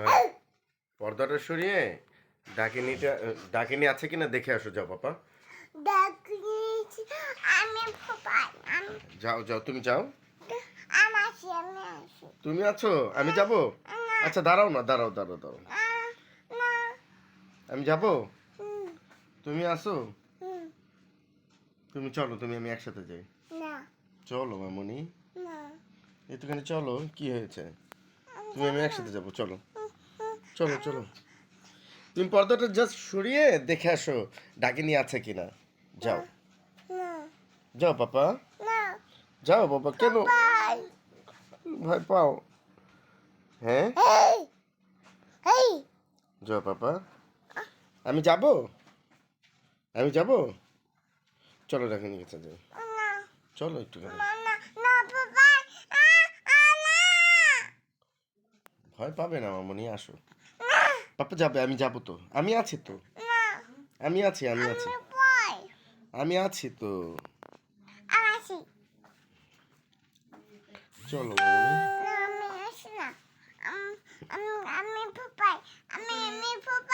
হ্যাঁ, পর্দাটা সরিয়ে ডাকিনি আছে কিনা দেখে আসো, যাও পাপা। আমি ভয় যাও যাও, তুমি যাও। আমি আসি তুমি আছো, আমি যাব। আচ্ছা দাঁড়াও না, দাঁড়াও দাঁড়াও দাঁড়াও, না আমি যাব। হুম, তুমি আসো, হুম, তুমি চলো, তুমি আমি একসাথে যাই। না চলো মামুনি, না একটুখানি চলো, কি হয়েছে? আমি তুমি আমি যাব একসাথে যাবো, চলো। না। হুম, চলো চলো, তুমি পর্দাটা জাস্ট সরিয়ে দেখে আসো ডাকিনি আছে কিনা। যাও না যাও পাপা, না যাও বাবা। কেন বাই ভয় পাও? হ্যাঁ, এই এই যাও পাপা, আমি যাব, আমি যাব। চলো ডাকিনি কাছে যাই, না চলো একটুখানি। না না না বাবা না ভয় পাবে না মামুনি, আসো। না পাপা যাবে, আমি যাব তো, আমি আছি তো, না আমি আছি, আমি আছি, আমি ভয় আমি আছি তো। আমি আসি চলো মামুনি। না আমি আসি না আমি আমি ভয় আমি ভয়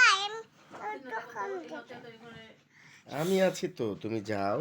আমি আমি আছি তো, তুমি যাও।